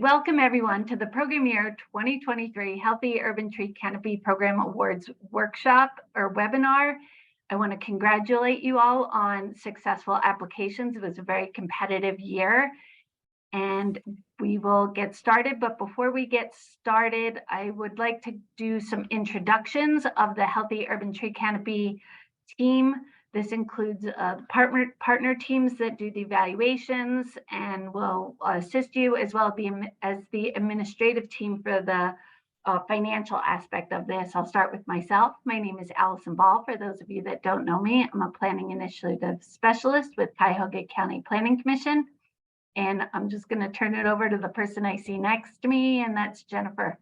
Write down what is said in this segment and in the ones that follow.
welcome everyone to the Program Year 2023 Healthy Urban Tree Canopy Program Awards workshop or webinar. I want to congratulate you all on successful applications. It was a very competitive year and we will get started. But before we get started, I would like to do some introductions of the Healthy Urban Tree Canopy team. This includes partner teams that do the evaluations and will assist you, as well as the administrative team for the financial aspect of this. I'll start with myself. My name is Allison Ball. For those of you that don't know me, I'm a planning initiative specialist with Cuyahoga County Planning Commission. And I'm just going to turn it over to the person I see next to me, and that's Jennifer.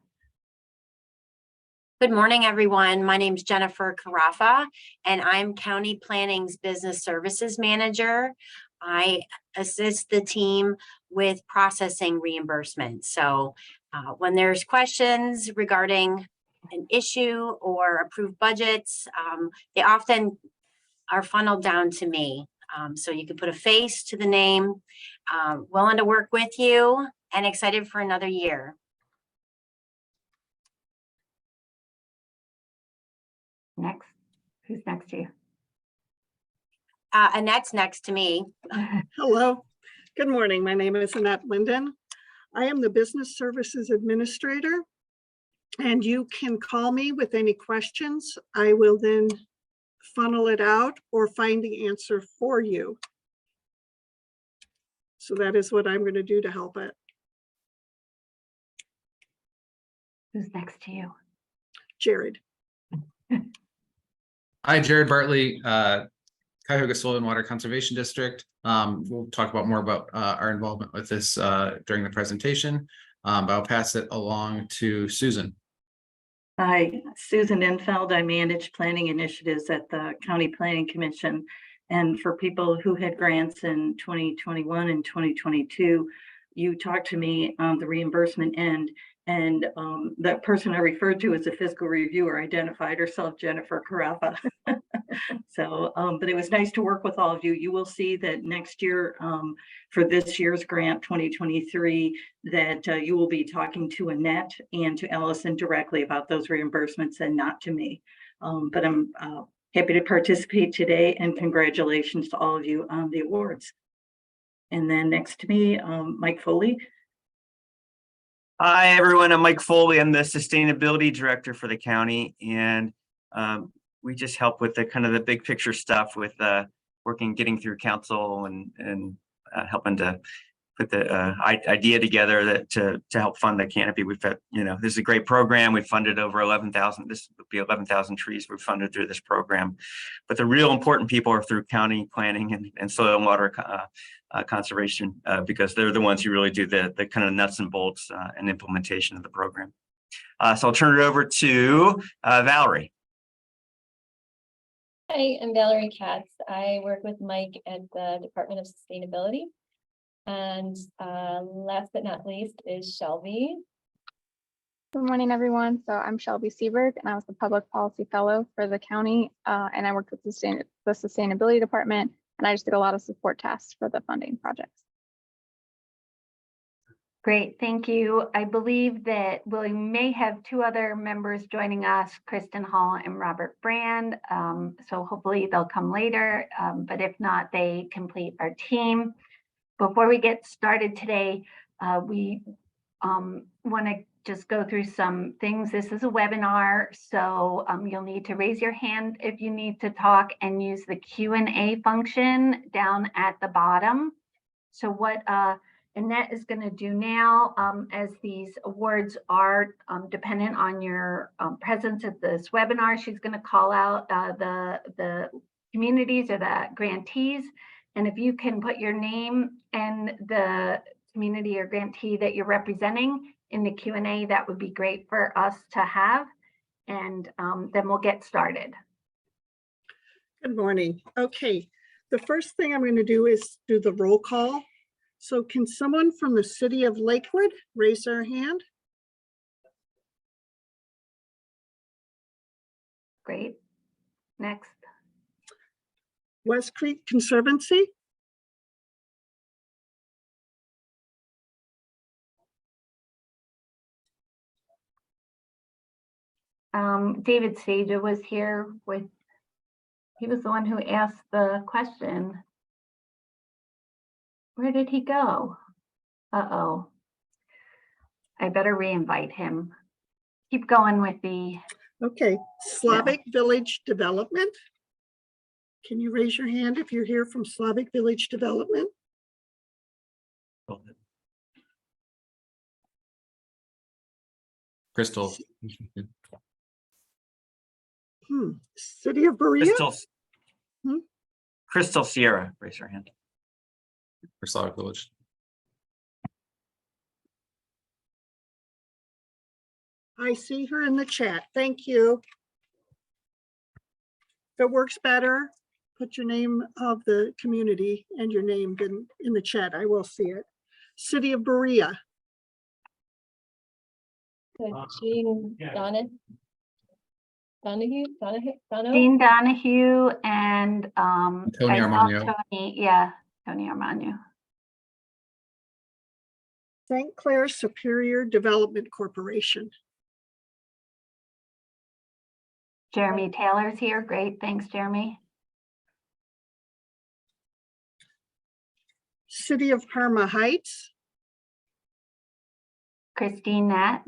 Good morning, everyone. My name is Jennifer Carafa, and I'm County Planning's Business Services Manager. I assist the team with processing reimbursements. So when there's questions regarding an issue or approved budgets, they often are funneled down to me. So you can put a face to the name, willing to work with you, and excited for another year. Next, who's next to you? Annette's next to me. Hello, good morning. My name is Annette Linden. I am the Business Services Administrator, and you can call me with any questions. I will then funnel it out or find the answer for you. So that is what I'm going to do to help it. Who's next to you? Jared. Hi, Jared Bartley, Cuyahoga Soil and Water Conservation District. We'll talk about more about our involvement with this during the presentation, but I'll pass it along to Susan. Hi, Susan Infeld. I manage planning initiatives at the County Planning Commission. And for people who had grants in 2021 and 2022, you talked to me on the reimbursement end. And that person I referred to as a fiscal reviewer identified herself, Jennifer Carafa. So, but it was nice to work with all of you. You will see that next year for this year's grant 2023, that you will be talking to Annette and to Allison directly about those reimbursements and not to me. But I'm happy to participate today, and congratulations to all of you on the awards. And then next to me, Mike Foley. Hi, everyone. I'm Mike Foley. I'm the Sustainability Director for the county, and we just help with the kind of the big picture stuff with getting through council and helping to put the idea together that to help fund the canopy. We've had, this is a great program. We've funded over 11,000. This would be 11,000 trees we've funded through this program. But the real important people are through county planning and soil and water conservation, because they're the who really do the kind of nuts and bolts and implementation of the program. So I'll turn it over to Valerie. Hi, I'm Valerie Katz. I work with Mike at the Department of Sustainability. And last but not least is Shelby. Good morning, everyone. So I'm Shelby Seberg, and I was the Public Policy Fellow for the county, and I worked with the Sustainability Department, and I just did a lot of support tasks for the funding projects. Great, thank you. I believe that we may have two other members joining us, Kristen Hall and Robert Brand. So hopefully they'll come later, but if not, they complete our team. Before we get started today, we want to just go through some things. This is a webinar, so you'll need to raise your hand if you need to talk and use the Q&A function down at the bottom. So what Annette is going to do now, as these awards are dependent on your presence at this webinar, she's going to call out the communities or the grantees. And if you can put your name and the community or grantee that you're representing in the Q&A, that would be great for us to have. And then we'll get started. Good morning. Okay, the first thing I'm going to do is do the roll call. So can someone from the city of Lakewood raise their hand? Great. Next. West Creek Conservancy. David Saja was here with, he was the one who asked the question. Where did he go? Uh-oh. I better re-invite him. Keep going with the, Okay, Slavic Village Development. Can you raise your hand if you're here from Slavic Village Development? Crystal. City of Berea? Crystal. Hmm? Crystal Sierra, raise your hand. For Slavic Village. I see her in the chat. Thank you. If it works better, put your name of the community and your name in the chat. I will see it. City of Berea. So Jean Donahue, Dean Donahue and Tony I saw Armagno. Tony Armagno. St. Clair Superior Development Corporation. Jeremy Taylor's here. Great. Thanks, Jeremy. City of Parma Heights. Christine Nat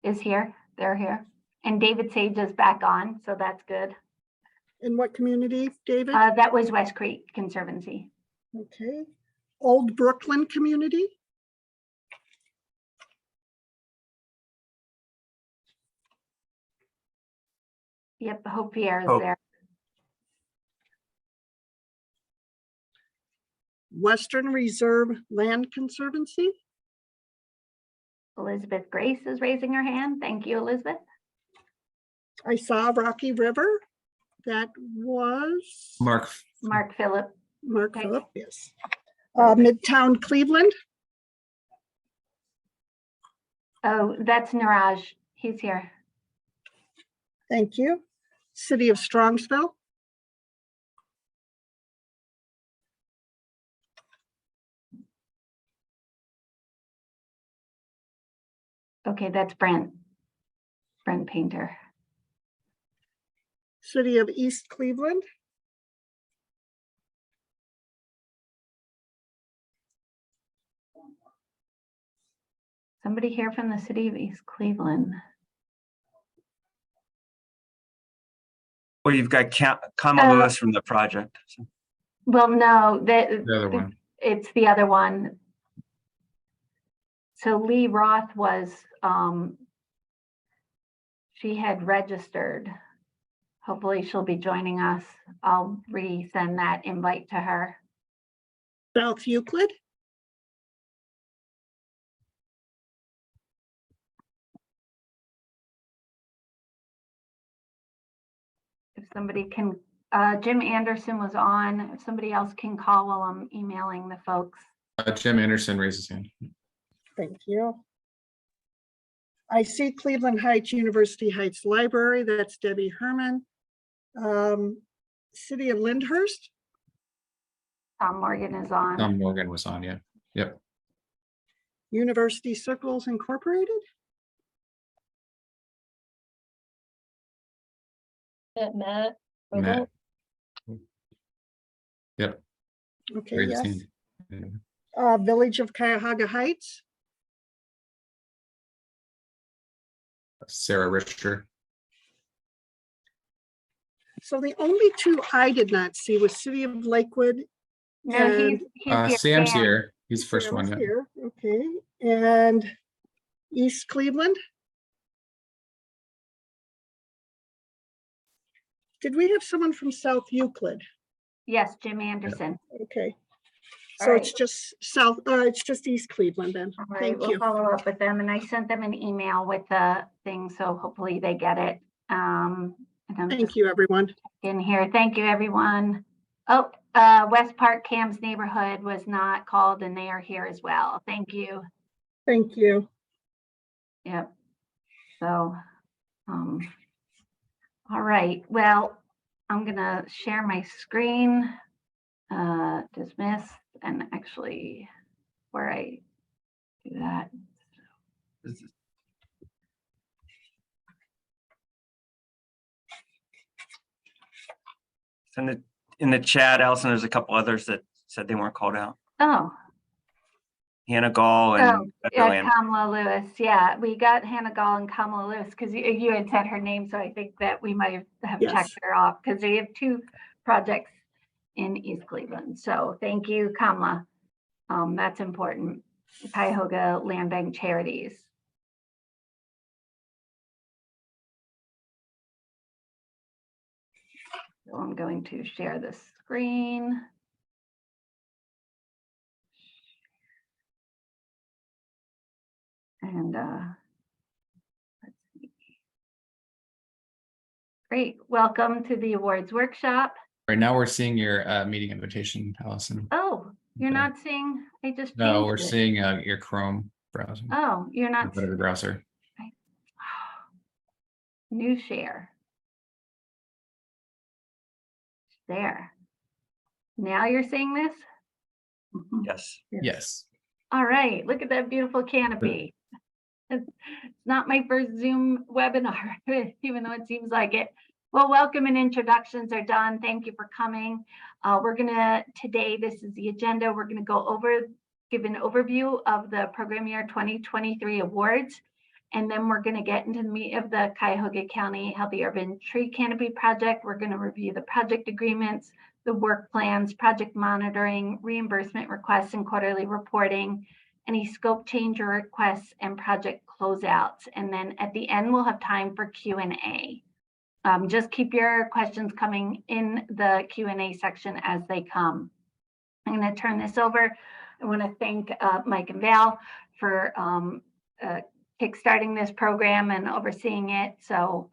is here. They're here. And David Sage is back on, so that's good. In what community, David? That was West Creek Conservancy. Okay. Old Brooklyn Community. Yep, Hope Pierre is Oh. there. Western Reserve Land Conservancy. Elizabeth Grace is raising her hand. Thank you, Elizabeth. I saw Rocky River. That was Mark. Phillip. Mark Okay. Phillip, yes. Midtown Cleveland. Oh, that's Niraj. He's here. Thank you. City of Strongsville. Okay, that's Brent Painter. City of East Cleveland. Somebody here from the city of East Cleveland. Well, you've got Kama Lewis from the project. So. Well, no, The other one. it's the other one. So Lee Roth was, she had registered. Hopefully she'll be joining us. I'll resend that invite to her. South Euclid. If somebody can, Jim Anderson was on. If somebody else can call while I'm emailing the folks. Jim Anderson raises hand. Thank you. I see Cleveland Heights University Heights Library. That's Debbie Herman. City of Lyndhurst. Tom Morgan is on. Tom Morgan was on, yeah. Yep. University Circles Incorporated. Matt. Matt. Yep. Okay, Raise his yes. hand. Yeah. Village of Cuyahoga Heights. Sarah Richter. So the only two I did not see was City of Lakewood. No, And, he's here. Sam's Sam. here. He's the first one. Sam's Yeah. here, okay, and East Cleveland. Did we have someone from South Euclid? Yes, Jim Anderson. Okay. All So right. it's just South, it's just East Cleveland then. All right, Thank we'll you. follow up with them, and I sent them an email with the thing, so hopefully they get it. And I'm Thank just you, everyone. in here. Thank you, everyone. Oh, West Park Cam's neighborhood was not called, and they are here as well. Thank you. Thank you. Yep. So, all right. Well, I'm gonna share my screen, dismiss, and actually where I do that. So in the chat, Allison, there's a couple others that said they weren't called out. Oh, Hannah Gall oh, and yeah, Joanne. Kamala Lewis. Yeah, we got Hannah Gall and Kamala Lewis because you had said her name. So I think that we might have Yes. checked her off because we have 2 projects in East Cleveland. So thank you, Kamala. That's important. Cuyahoga Land Bank Charities. So I'm going to share the screen. And let's see. Great. Welcome to the awards workshop. Right now, we're seeing your meeting invitation, Allison. Oh, you're Okay. not seeing, I just No, changed we're it. seeing your Chrome browser. Oh, you're not. Whatever browser. New share. There. Now you're seeing this? Yes. Yes. All right, look at that beautiful canopy. It's not my first Zoom webinar, even though it seems like it. Well, welcome and introductions are done. Thank you for coming. Today, this is the agenda. We're gonna go over, give an overview of the program year 2023 awards. And then we're gonna get into the meat of the Cuyahoga County Healthy Urban Tree Canopy Project. We're gonna review the project agreements, the work plans, project monitoring, reimbursement requests and quarterly reporting, any scope change or requests and project closeouts. And then at the end, we'll have time for Q&A. Just keep your questions coming in the Q&A section as they come. I'm going to turn this over. I want to thank Mike and Val for kickstarting this program and overseeing it. So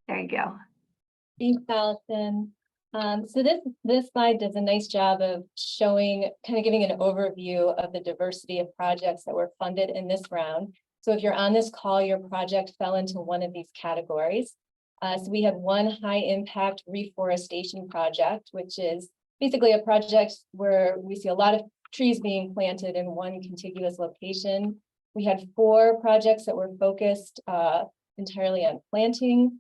there you go. Thanks, Allison. So this slide does a nice job of showing, kind of giving an overview of the diversity of projects that were funded in this round. So if you're on this call, your project fell into one of these categories. So we had one high impact reforestation project, which is basically a project where we see a lot of trees being planted in one contiguous location. We had 4 projects that were focused entirely on planting.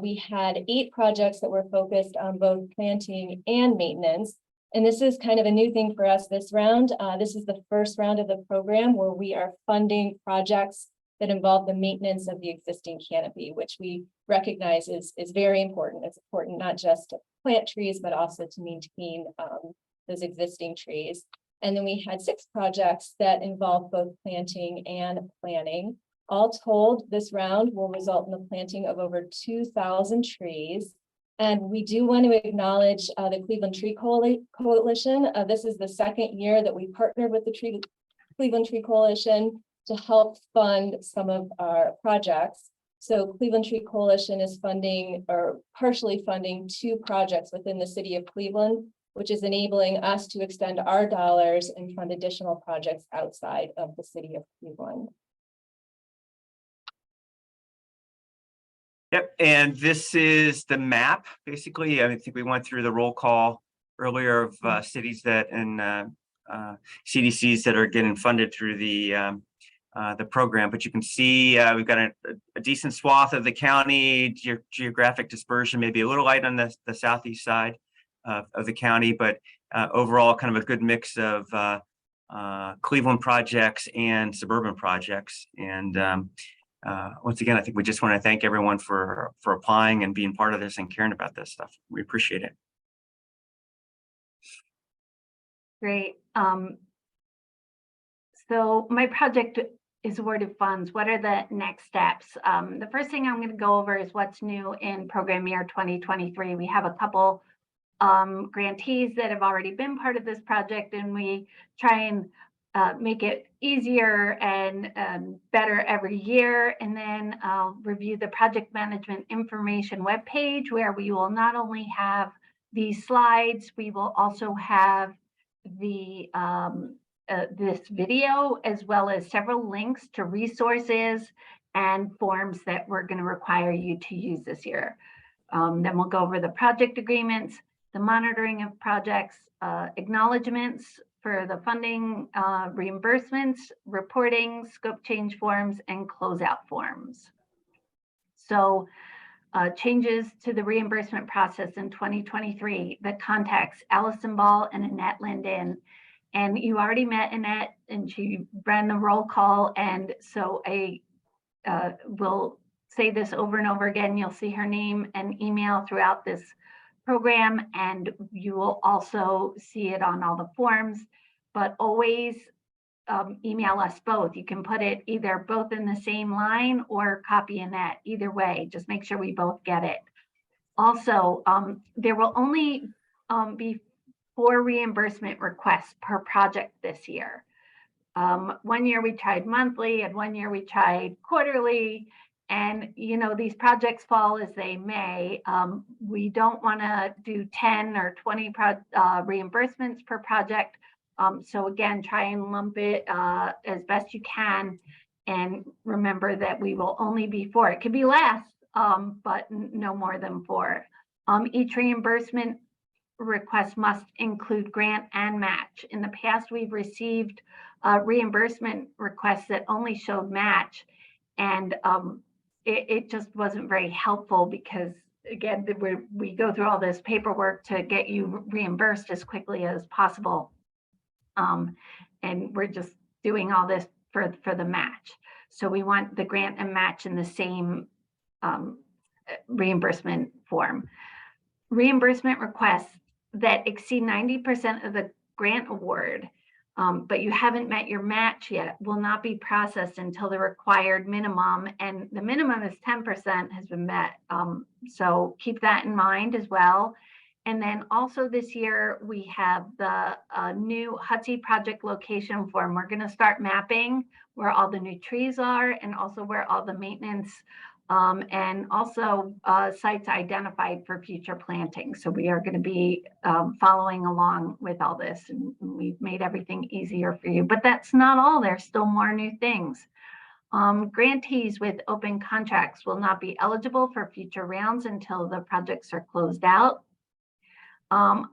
We had 8 projects that were focused on both planting and maintenance. And this is kind of a new thing for us this round. This is the first round of the program where we are funding projects that involve the maintenance of the existing canopy, which we recognize is very important. It's important not just to plant trees, but also to maintain those existing trees. And then we had 6 projects that involve both planting and planning. All told, this round will result in the planting of over 2,000 trees. And we do want to acknowledge the Cleveland Tree Coalition. This is the second year that we partnered with the Cleveland Tree Coalition to help fund some of our projects. So Cleveland Tree Coalition is funding or partially funding 2 projects within the city of Cleveland, which is enabling us to extend our dollars and fund additional projects outside of the city of Cleveland. Yep, and this is the map. Basically, I think we went through the roll call earlier of cities that and CDCs that are getting funded through the program. But you can see we've got a decent swath of the county, geographic dispersion, maybe a little light on the southeast side of the county, but overall kind of a good mix of Cleveland projects and suburban projects. And once again, I think we just want to thank everyone for applying and being part of this and caring about this stuff. We appreciate it. Great. So my project is awarded funds. What are the next steps? The first thing I'm going to go over is what's new in program year 2023. We have a couple grantees that have already been part of this project, and we try and make it easier and better every year. And then I'll review the project management information webpage, where we will not only have these slides, we will also have the this video, as well as several links to resources and forms that we're going to require you to use this year. Then we'll go over the project agreements, the monitoring of projects, acknowledgements for the funding, reimbursements, reporting, scope change forms, and closeout forms. So changes to the reimbursement process in 2023 that contacts Allison Ball and Annette Linden. And you already met Annette and she ran the roll call. And so I will say this over and over again. You'll see her name and email throughout this program, and you will also see it on all the forms, but always email us both. You can put it either both in the same line or copy Annette. Either way, just make sure we both get it. Also, there will only be 4 reimbursement requests per project this year. 1 year we tried monthly and 1 year we tried quarterly. And, you know, these projects fall as they may. We don't want to do 10 or 20 reimbursements per project. So again, try and lump it as best you can. And remember that we will only be 4. It could be less, but no more than 4. Each reimbursement request must include grant and match. In the past, we've received reimbursement requests that only showed match. And it just wasn't very helpful because, again, we go through all this paperwork to get you reimbursed as quickly as possible. And we're just doing all this for the match. So we want the grant and match in the same reimbursement form. Reimbursement requests that exceed 90% of the grant award, but you haven't met your match yet, will not be processed until the required minimum, and the minimum is 10% has been met. So keep that in mind as well. And then also this year, we have the new HUTSI project location form. We're going to start mapping where all the new trees are and also where all the maintenance and also sites identified for future planting. So we are going to be following along with all this, and we've made everything easier for you. But that's not all. There's still more new things. Grantees with open contracts will not be eligible for future rounds until the projects are closed out.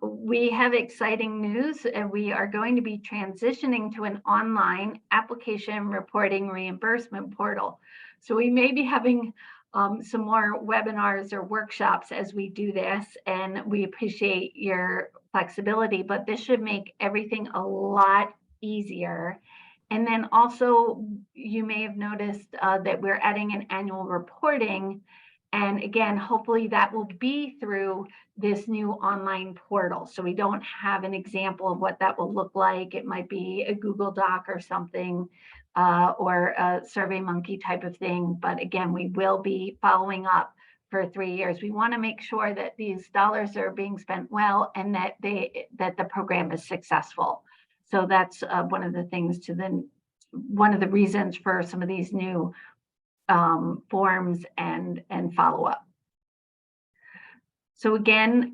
We have exciting news, and we are going to be transitioning to an online application reporting reimbursement portal. So we may be having some more webinars or workshops as we do this, and we appreciate your flexibility, but this should make everything a lot easier. And then also, you may have noticed that we're adding an annual reporting. And again, hopefully that will be through this new online portal. So we don't have an example of what that will look like. It might be a Google Doc or something, or a SurveyMonkey type of thing. But again, we will be following up for 3 years. We want to make sure that these dollars are being spent well and that the program is successful. So that's one of the things one of the reasons for some of these new forms and follow-up. So again,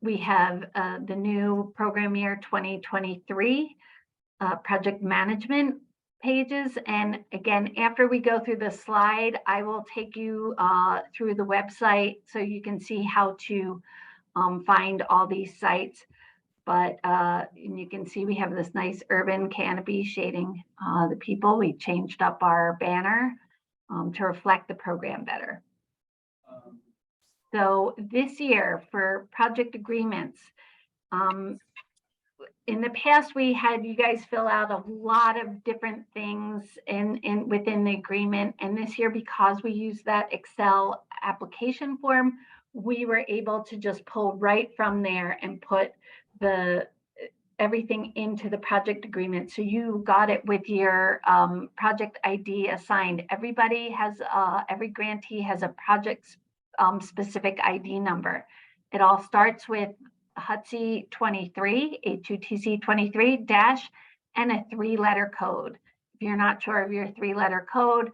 we have the new program year 2023 project management pages. And again, after we go through the slide, I will take you through the website so you can see how to find all these sites. But you can see we have this nice urban canopy shading the people. We changed up our banner to reflect the program better. So this year for project agreements, in the past we had you guys fill out a lot of different things within the agreement, and this year, because we use that Excel application form, we were able to just pull right from there and put everything into the project agreement. So you got it with your project ID assigned. Everybody has, every grantee has a project specific ID number. It all starts with HUTSI 23, HUTC 23 dash, and a 3-letter code. If you're not sure of your 3-letter code,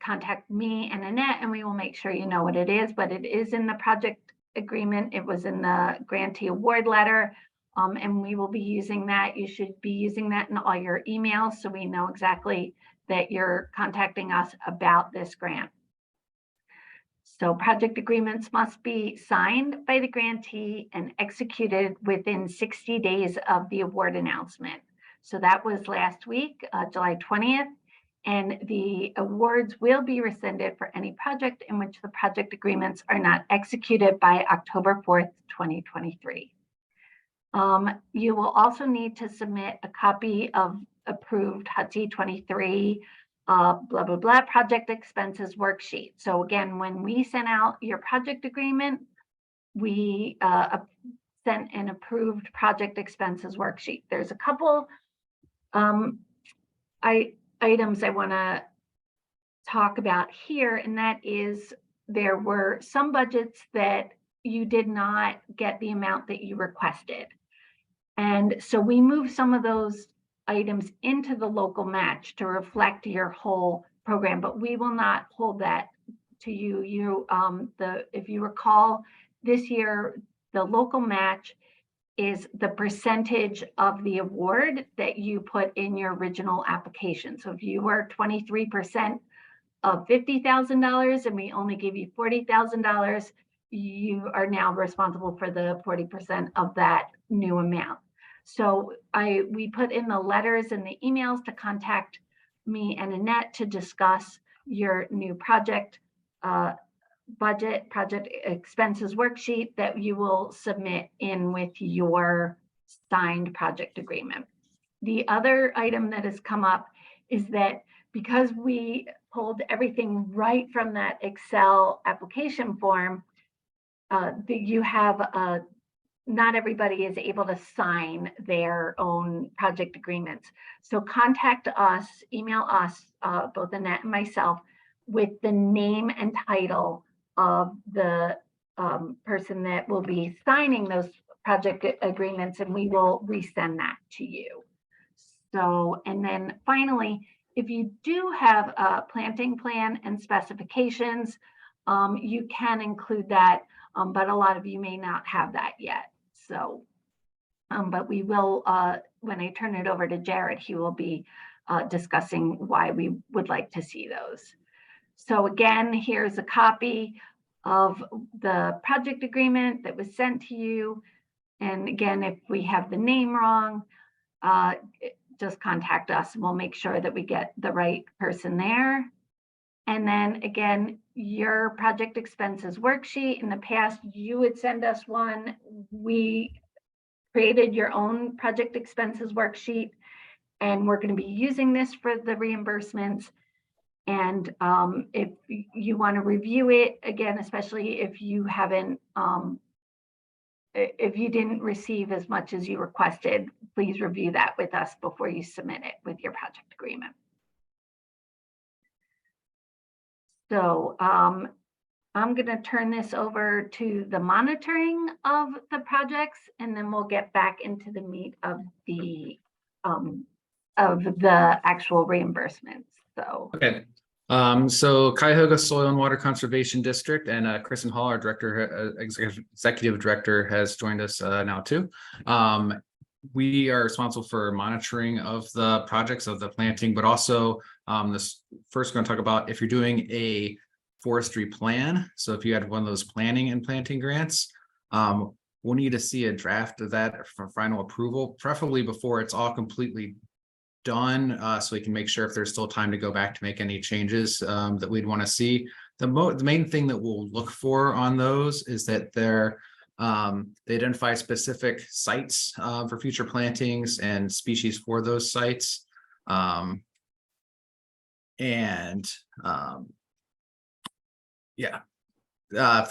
contact me and Annette, and we will make sure you know what it is, but it is in the project agreement. It was in the grantee award letter. And we will be using that. You should be using that in all your emails so we know exactly that you're contacting us about this grant. So project agreements must be signed by the grantee and executed within 60 days of the award announcement. So that was last week, July 20th. and the awards will be rescinded for any project in which the project agreements are not executed by October 4th, 2023. You will also need to submit a copy of approved HUTZ 23 blah, blah, blah, project expenses worksheet. So again, when we sent out your project agreement, we sent an approved project expenses worksheet. There's a couple items I want to talk about here, and that is there were some budgets that you did not get the amount that you requested. And so we moved some of those items into the local match to reflect your whole program, but we will not hold that to you. If you recall, this year, the local match is the percentage of the award that you put in your original application. So if you were 23% of $50,000 and we only give you $40,000, you are now responsible for the 40% of that new amount. So we put in the letters and the emails to contact me and Annette to discuss your new project project expenses worksheet that you will submit in with your signed project agreement. The other item that has come up is that because we pulled everything right from that Excel application form, that you have not everybody is able to sign their own project agreements. So contact us, email us, both Annette and myself, with the name and title of the person that will be signing those project agreements, and we will resend that to you. So, and then finally, if you do have a planting plan and specifications, you can include that, but a lot of you may not have that yet. So, but we will, when I turn it over to Jared, he will be discussing why we would like to see those. So again, here's a copy of the project agreement that was sent to you. And again, if we have the name wrong, just contact us and we'll make sure that we get the right person there. And then again, your project expenses worksheet. In the past, you would send us one. We created your own project expenses worksheet, and we're going to be using this for the reimbursements. And if you want to review it again, especially if you haven't, if you didn't receive as much as you requested, please review that with us before you submit it with your project agreement. So I'm going to turn this over to the monitoring of the projects, and then we'll get back into the meat of the actual reimbursements. So Okay. So Cuyahoga Soil and Water Conservation District and Kristen Hall, our director, executive director, has joined us now too. We are responsible for monitoring of the projects of the planting, but also this first going to talk about if you're doing a forestry plan. So if you had one of those planning and planting grants, we'll need to see a draft of that for final approval, preferably before it's all completely done, so we can make sure if there's still time to go back to make any changes that we'd want to see. The main thing that we'll look for on those is that they identify specific sites for future plantings and species for those sites. For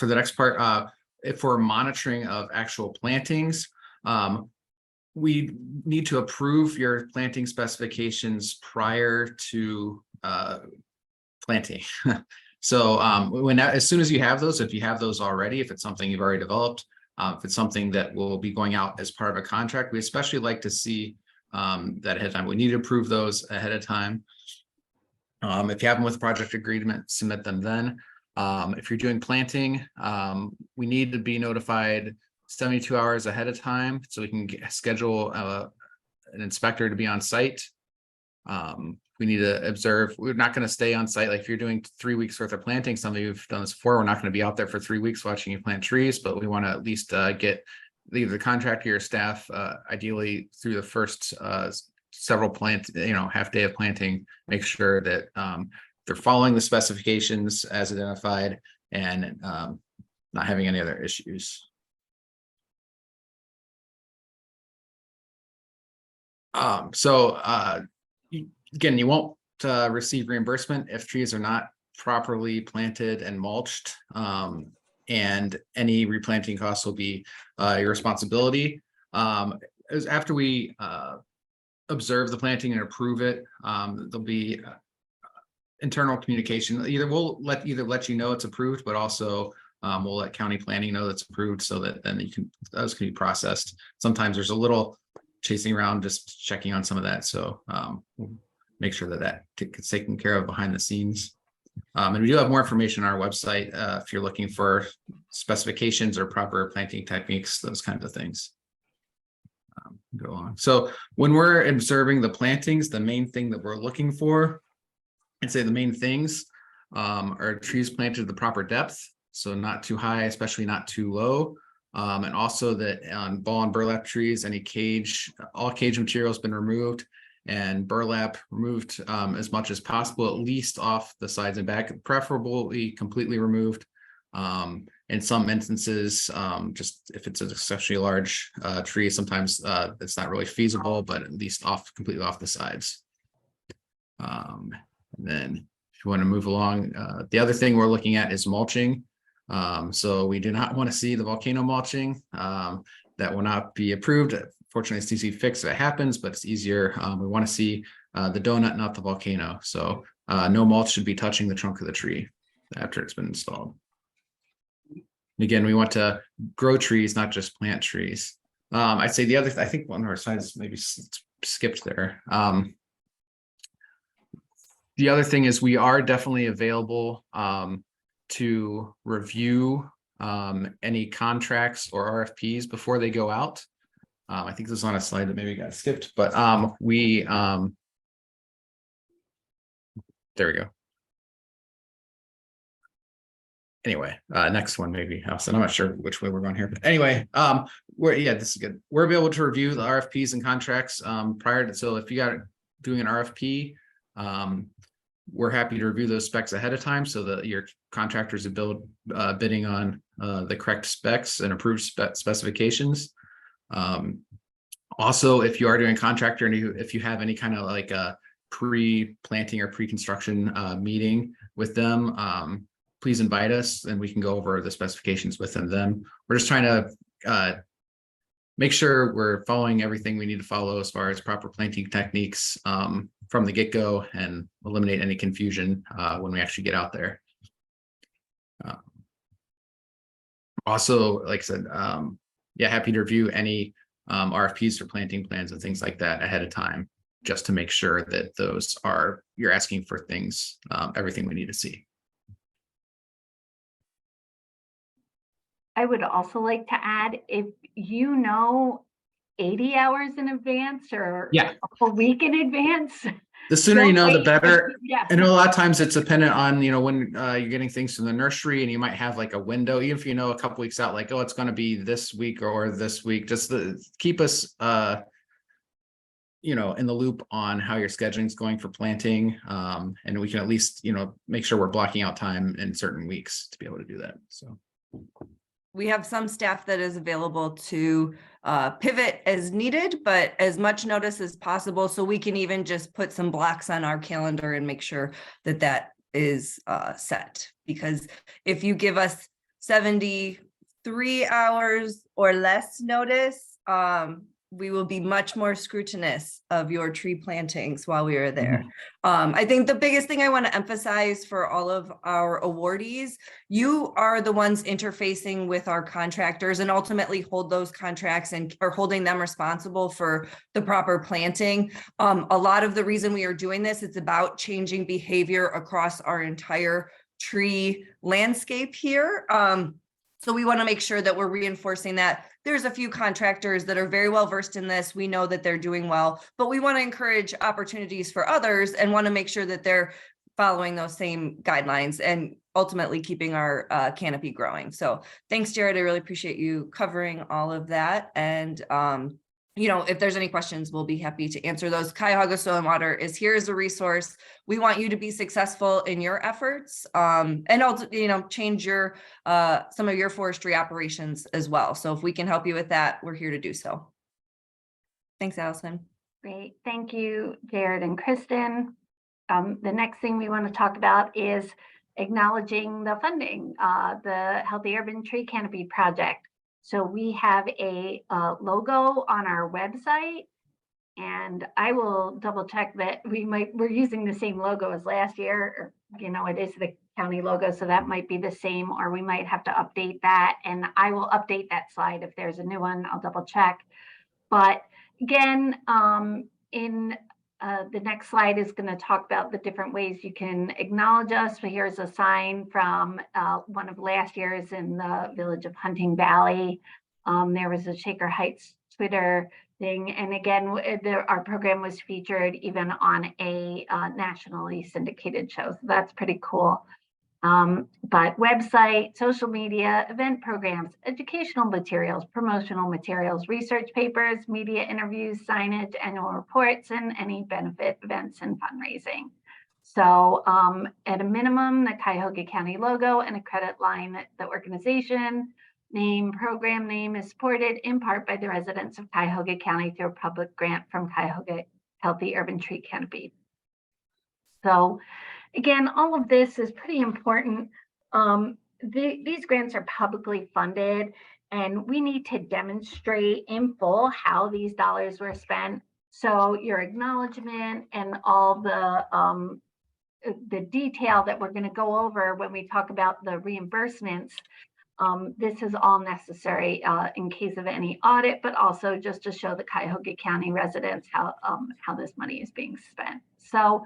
the next part, if we're monitoring of actual plantings, we need to approve your planting specifications prior to planting. So as soon as you have those, if you have those already, if it's something you've already developed, if it's something that will be going out as part of a contract, we especially like to see that ahead of time. We need to approve those ahead of time. If you have them with project agreement, submit them then. If you're doing planting, we need to be notified 72 hours ahead of time so we can schedule an inspector to be on site. We need to observe. We're not going to stay on site. Like if you're doing 3 weeks worth of planting, some of you have done this before, we're not going to be out there for 3 weeks watching you plant trees, but we want to at least get either the contractor or staff ideally through the first several half day of planting, make sure that they're following the specifications as identified and not having any other issues. Again, you won't receive reimbursement if trees are not properly planted and mulched, and any replanting costs will be your responsibility. After we observe the planting and approve it, there'll be internal communication. We'll let you know it's approved, but also we'll let county planning know that's approved, so that then those can be processed. Sometimes there's a little chasing around, just checking on some of that. So we'll make sure that gets taken care of behind the scenes. And we do have more information on our website if you're looking for specifications or proper planting techniques, those kinds of things. Go on. So when we're observing the plantings, the main thing that we're looking for, I'd say the main things are trees planted to the proper depth. So not too high, especially not too low. And also that on ball and burlap trees, all cage material has been removed, and burlap removed as much as possible, at least off the sides and back, preferably completely removed. In some instances, just if it's an exceptionally large tree, sometimes it's not really feasible, but at least completely off the sides. And then if you want to move along, the other thing we're looking at is mulching. So we do not want to see the volcano mulching. That will not be approved. Fortunately, it's easy to fix if it happens, but it's easier. We want to see the donut, not the volcano. So no mulch should be touching the trunk of the tree after it's been installed. Again, we want to grow trees, not just plant trees. I'd say I think one of our slides maybe skipped there. The other thing is we are definitely available to review any contracts or RFPs before they go out. I think this is on a slide that maybe got skipped, but there we go. Anyway, next one maybe. So I'm not sure which way we're going here, but anyway, this is good. We're available to review the RFPs and contracts prior to. So if you got doing an RFP, we're happy to review those specs ahead of time so that your contractors are bidding on the correct specs and approved specifications. Also, if you are doing a contractor and if you have any kind of like a pre-planting or pre-construction meeting with them, please invite us and we can go over the specifications with them. We're just trying to make sure we're following everything we need to follow as far as proper planting techniques from the get-go and eliminate any confusion when we actually get out there. Also, like I said, happy to review any RFPs for planting plans and things like that ahead of time, just to make sure that you're asking for things, everything we need to see. I would also like to add, if 80 hours in advance or a whole week in advance. The sooner you know, the better. Yeah. I know a lot of times it's dependent on, when you're getting things from the nursery, and you might have like a window, even if you know a couple weeks out, like, oh, it's going to be this week or this week, just to keep us, in the loop on how your scheduling is going for planting. And we can at least, make sure we're blocking out time in certain weeks to be able to do that. So we have some staff that is available to pivot as needed, but as much notice as possible, so we can even just put some blocks on our calendar and make sure that is set. Because if you give us 73 hours or less notice, we will be much more scrutinous of your tree plantings while we are there. I think the biggest thing I want to emphasize for all of our awardees, you are the ones interfacing with our contractors and ultimately hold those contracts and are holding them responsible for the proper planting. A lot of the reason we are doing this, it's about changing behavior across our entire tree landscape here. So we want to make sure that we're reinforcing that. There's a few contractors that are very well versed in this. We know that they're doing well, but we want to encourage opportunities for others and want to make sure that they're following those same guidelines and ultimately keeping our canopy growing. So thanks, Jared. I really appreciate you covering all of that. And if there's any questions, we'll be happy to answer those. Cuyahoga Soil and Water is here as a resource. We want you to be successful in your efforts, and also, change your some of your forestry operations as well. So if we can help you with that, we're here to do so. Thanks, Allison. Great. Thank you, Jared and Kristen. The next thing we want to talk about is acknowledging the funding, the Healthy Urban Tree Canopy project. So we have a logo on our website, and I will double check that we're using the same logo as last year. Or, it is the county logo, so that might be the same, or we might have to update that. And I will update that slide if there's a new one. I'll double check. But again, in the next slide is going to talk about the different ways you can acknowledge us. So here's a sign from one of last year's in the village of Hunting Valley. There was a Shaker Heights Twitter thing. And again, our program was featured even on a nationally syndicated show. So that's pretty cool. But website, social media, event programs, educational materials, promotional materials, research papers, media interviews, signage, annual reports, and any benefit events and fundraising. So at a minimum, the Cuyahoga County logo and a credit line that the organization name, program name is supported in part by the residents of Cuyahoga County through a public grant from Cuyahoga Healthy Urban Tree Canopy. So again, all of this is pretty important. These grants are publicly funded, and we need to demonstrate in full how these dollars were spent. So your acknowledgement and all the detail that we're going to go over when we talk about the reimbursements, this is all necessary in case of any audit, but also just to show the Cuyahoga County residents how this money is being spent. So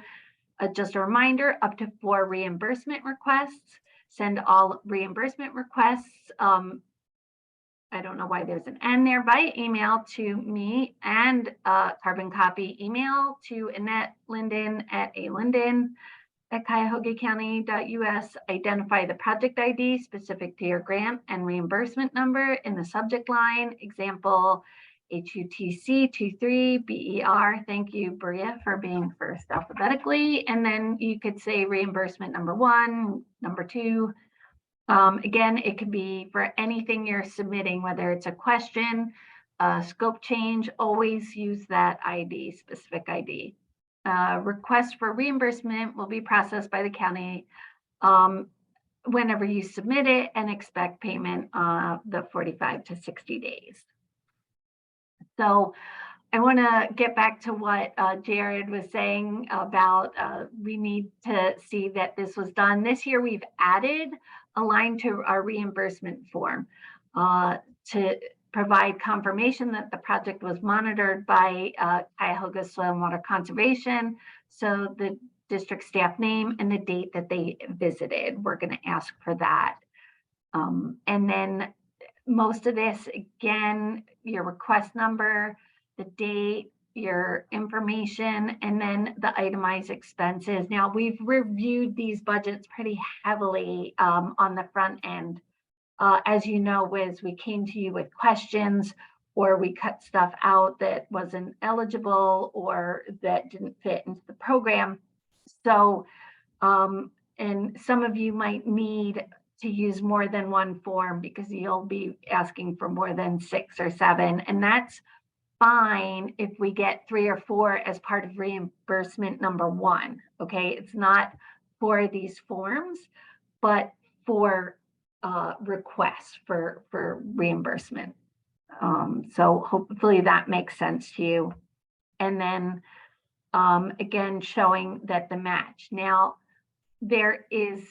just a reminder, up to 4 reimbursement requests. Send all reimbursement requests. I don't know why there's an N there, by email to me, and carbon copy email to Annette Linden at alinden@cuyahogacounty.us. Identify the project ID specific to your grant and reimbursement number in the subject line. Example, HUTC 23BER. Thank you, Bria, for being first alphabetically. And then you could say reimbursement number 1, number 2. Again, it could be for anything you're submitting, whether it's a question, scope change, always use that ID, specific ID. Request for reimbursement will be processed by the county whenever you submit it, and expect payment the 45 to 60 days. So I want to get back to what Jared was saying about we need to see that this was done. This year, we've added a line to our reimbursement form to provide confirmation that the project was monitored by Cuyahoga Soil and Water Conservation. So the district staff name and the date that they visited, we're going to ask for that. And then most of this, again, your request number, the date, your information, and then the itemized expenses. Now, we've reviewed these budgets pretty heavily on the front end. As you know, as we came to you with questions, or we cut stuff out that wasn't eligible or that didn't fit into the program. So, and some of you might need to use more than one form because you'll be asking for more than 6 or 7. And that's fine if we get 3 or 4 as part of reimbursement number 1. Okay, it's not for these forms, but for requests for reimbursement. So hopefully that makes sense to you. And then again, showing that the match. Now, there is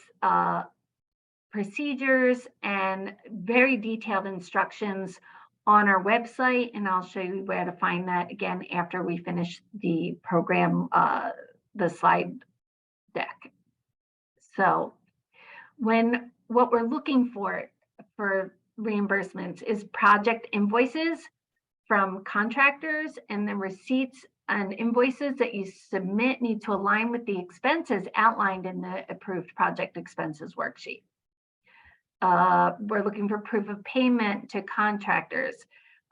procedures and very detailed instructions on our website, and I'll show you where to find that again after we finish the program, the slide deck. So what we're looking for reimbursements is project invoices from contractors, and the receipts and invoices that you submit need to align with the expenses outlined in the approved project expenses worksheet. We're looking for proof of payment to contractors.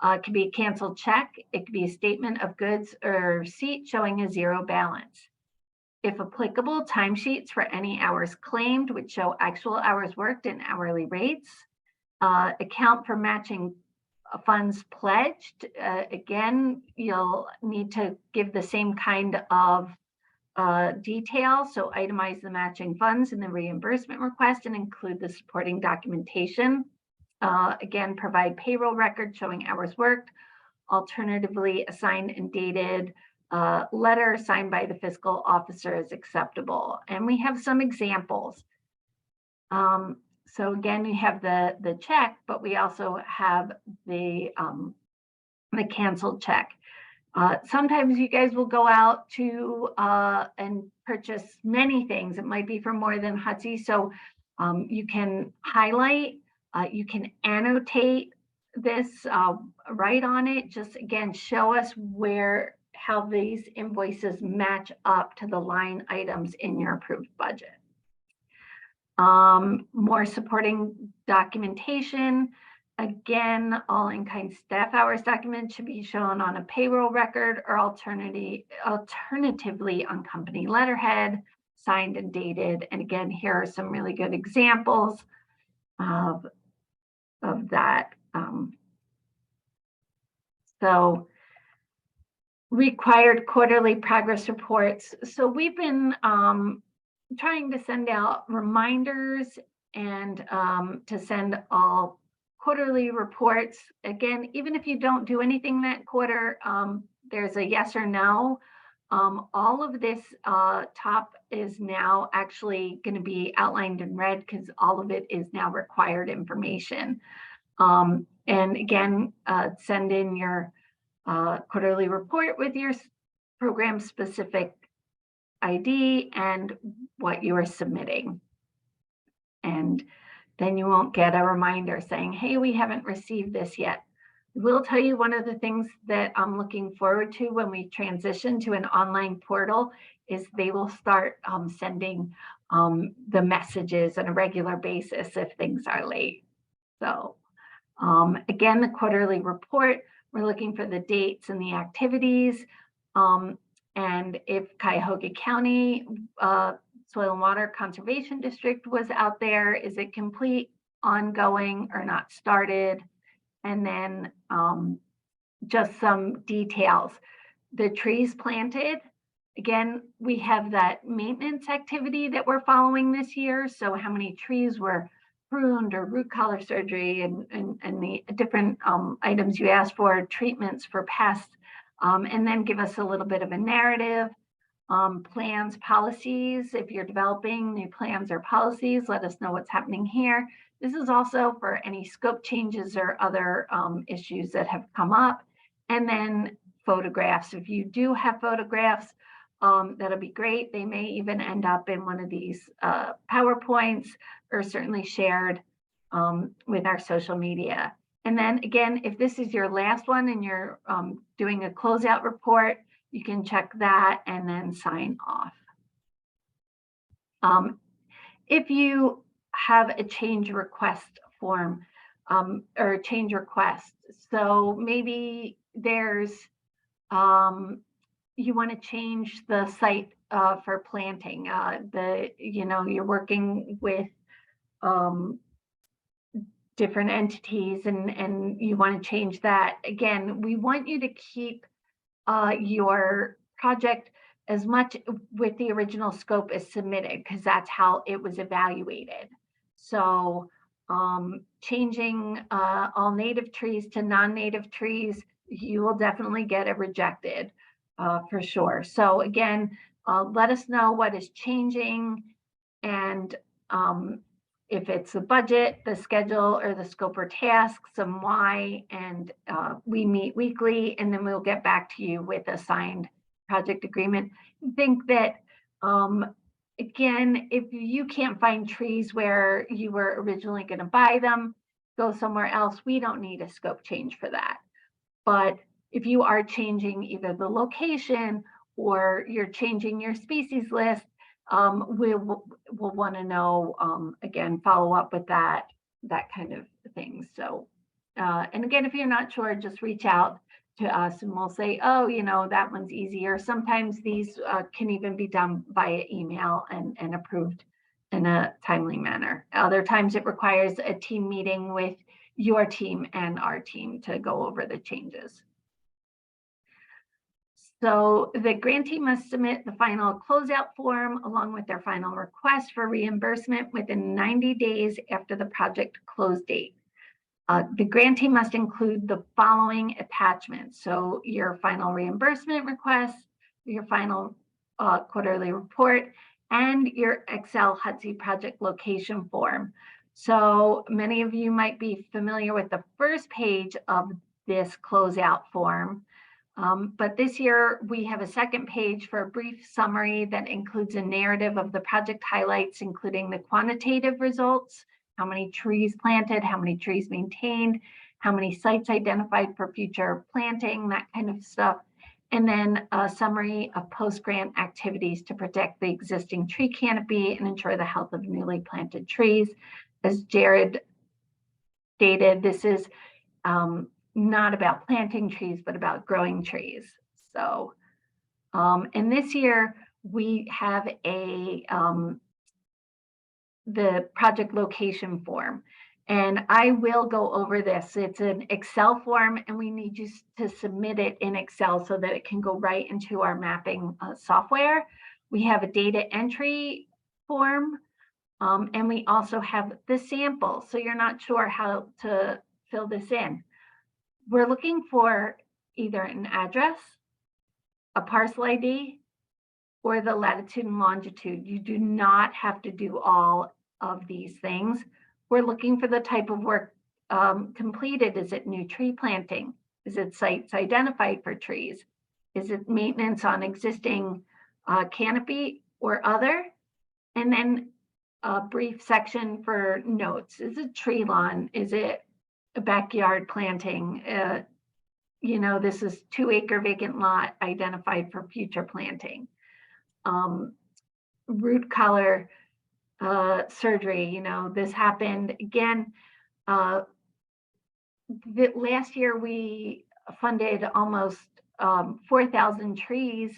It could be a canceled check. It could be a statement of goods or receipt showing a zero balance. If applicable, timesheets for any hours claimed, which show actual hours worked and hourly rates. Account for matching funds pledged. Again, you'll need to give the same kind of detail. So itemize the matching funds in the reimbursement request and include the supporting documentation. Again, provide payroll records showing hours worked. Alternatively, a signed and dated letter signed by the fiscal officer is acceptable. And we have some examples. So again, we have the check, but we also have the canceled check. Sometimes you guys will go out to and purchase many things. It might be for more than Hutsy. So you can highlight, you can annotate this, write on it. Just again, show us how these invoices match up to the line items in your approved budget. More supporting documentation. Again, all in-kind staff hours documents should be shown on a payroll record or alternatively on company letterhead, signed and dated. And again, here are some really good examples of that. So required quarterly progress reports. So we've been trying to send out reminders and to send all quarterly reports. Again, even if you don't do anything that quarter, there's a yes or no. All of this top is now actually going to be outlined in red because all of it is now required information. And again, send in your quarterly report with your program specific ID and what you are submitting. And then you won't get a reminder saying, hey, we haven't received this yet. We'll tell you one of the things that I'm looking forward to when we transition to an online portal is they will start sending the messages on a regular basis if things are late. So again, the quarterly report, we're looking for the dates and the activities. And if Cuyahoga County Soil and Water Conservation District was out there, is it complete, ongoing, or not started? And then just some details. The trees planted, again, we have that maintenance activity that we're following this year. So how many trees were pruned or root collar surgery and the different items you asked for, treatments for pests, and then give us a little bit of a narrative. Plans, policies, if you're developing new plans or policies, let us know what's happening here. This is also for any scope changes or other issues that have come up. And then photographs. If you do have photographs, that'll be great. They may even end up in one of these PowerPoints or certainly shared with our social media. And then again, if this is your last one and you're doing a closeout report, you can check that and then sign off. If you have a change request form or a change request, so maybe there's, you want to change the site for planting, you're working with different entities and you want to change that. Again, we want you to keep your project as much with the original scope as submitted, because that's how it was evaluated. So changing all native trees to non-native trees, you will definitely get it rejected for sure. So again, let us know what is changing and if it's the budget, the schedule, or the scope or tasks, some why, and we meet weekly, and then we'll get back to you with a signed project agreement. I think that, again, if you can't find trees where you were originally going to buy them, go somewhere else. We don't need a scope change for that. But if you are changing either the location or you're changing your species list, we'll want to know, again, follow up with that kind of thing. So And again, if you're not sure, just reach out to us and we'll say, oh, that one's easier. Sometimes these can even be done via email and approved in a timely manner. Other times it requires a team meeting with your team and our team to go over the changes. So the grantee must submit the final closeout form along with their final request for reimbursement within 90 days after the project close date. The grantee must include the following attachments. So your final reimbursement request, your final quarterly report, and your Excel HUTC project location form. So many of you might be familiar with the first page of this closeout form. But this year we have a second page for a brief summary that includes a narrative of the project highlights, including the quantitative results, how many trees planted, how many trees maintained, how many sites identified for future planting, that kind of stuff. And then a summary of post-grant activities to protect the existing tree canopy and ensure the health of newly planted trees. As Jared stated, this is not about planting trees, but about growing trees. So, and this year we have the project location form, and I will go over this. It's an Excel form and we need you to submit it in Excel so that it can go right into our mapping software. We have a data entry form, and we also have the sample. So you're not sure how to fill this in. We're looking for either an address, a parcel ID, or the latitude and longitude. You do not have to do all of these things. We're looking for the type of work completed. Is it new tree planting? Is it sites identified for trees? Is it maintenance on existing canopy or other? And then a brief section for notes. Is it tree lawn? Is it a backyard planting? This is 2-acre vacant lot identified for future planting. Root color surgery, this happened again. Last year we funded almost 4,000 trees.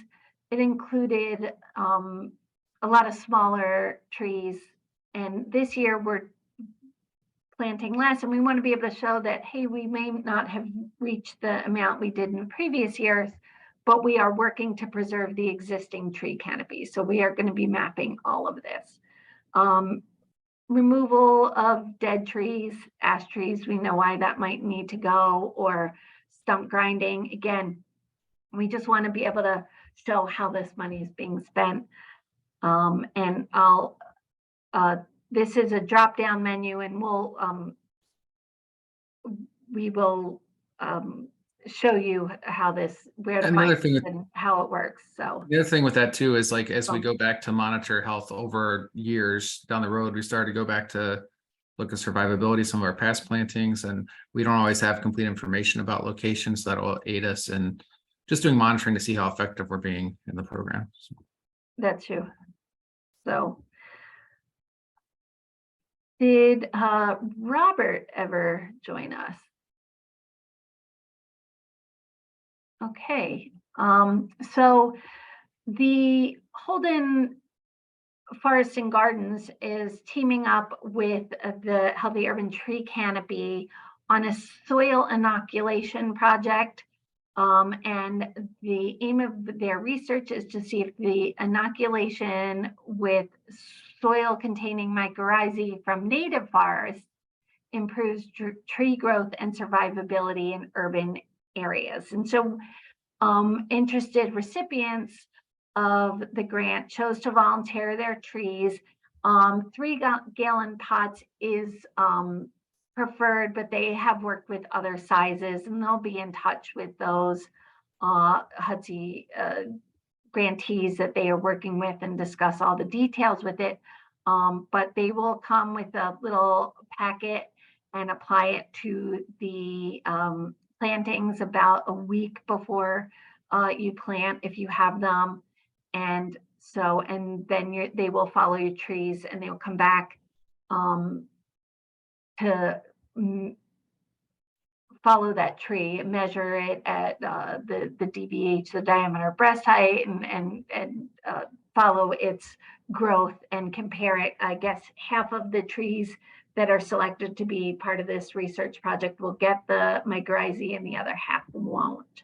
It included a lot of smaller trees. And this year we're planting less, and we want to be able to show that, hey, we may not have reached the amount we did in previous years, but we are working to preserve the existing tree canopy. So we are going to be mapping all of this. Removal of dead trees, ash trees, we know why that might need to go, or stump grinding. Again, we just want to be able to show how this money is being spent. And this is a drop-down menu, and we will show you how where to And the other find thing it and how it works. So the other thing with that too is, like, as we go back to monitor health over years down the road, we started to go back to look at survivability, some of our past plantings, and we don't always have complete information about locations that will aid us in just doing monitoring to see how effective we're being in the program. that's true. So did Robert ever join us? Okay, so the Holden Forest and Gardens is teaming up with the Healthy Urban Tree Canopy on a soil inoculation project. And the aim of their research is to see if the inoculation with soil containing mycorrhizae from native forests improves tree growth and survivability in urban areas. And so interested recipients of the grant chose to volunteer their trees. 3-gallon pots is preferred, but they have worked with other sizes, and they'll be in touch with those HUTC grantees that they are working with and discuss all the details with it. But they will come with a little packet and apply it to the plantings about a week before you plant, if you have them. And so, and then they will follow your trees, and they will come back to follow that tree, measure it at the DBH, the diameter breast height, and follow its growth and compare it. I guess half of the trees that are selected to be part of this research project will get the mycorrhizae and the other half won't.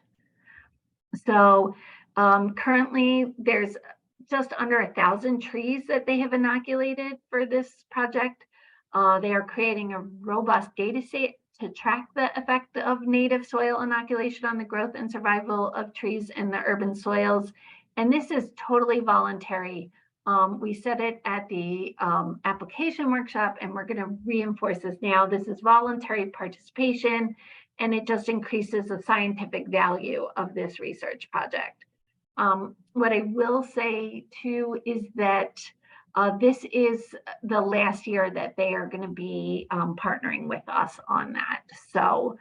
So currently there's just under 1,000 trees that they have inoculated for this project. They are creating a robust data set to track the effect of native soil inoculation on the growth and survival of trees in the urban soils. And this is totally voluntary. We said it at the application workshop, and we're going to reinforce this now. This is voluntary participation, and it just increases the scientific value of this research project. What I will say too is that this is the last year that they are going to be partnering with us on that. So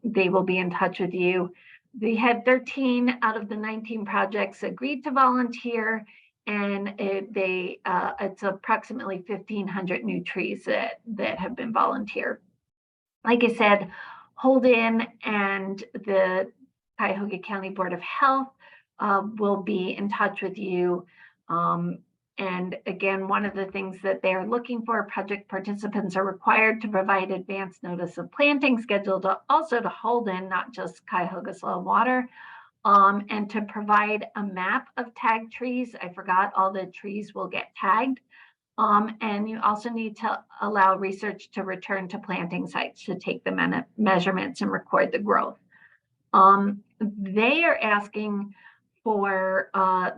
they will be in touch with you. They had 13 out of the 19 projects agreed to volunteer, and it's approximately 1,500 new trees that have been volunteered. Like I said, Holden and the Cuyahoga County Board of Health will be in touch with you. And again, one of the things that they're looking for, project participants are required to provide advance notice of planting schedule also to Holden, not just Cuyahoga Soil and Water, and to provide a map of tagged trees. I forgot, all the trees will get tagged. And you also need to allow research to return to planting sites to take the measurements and record the growth. They are asking for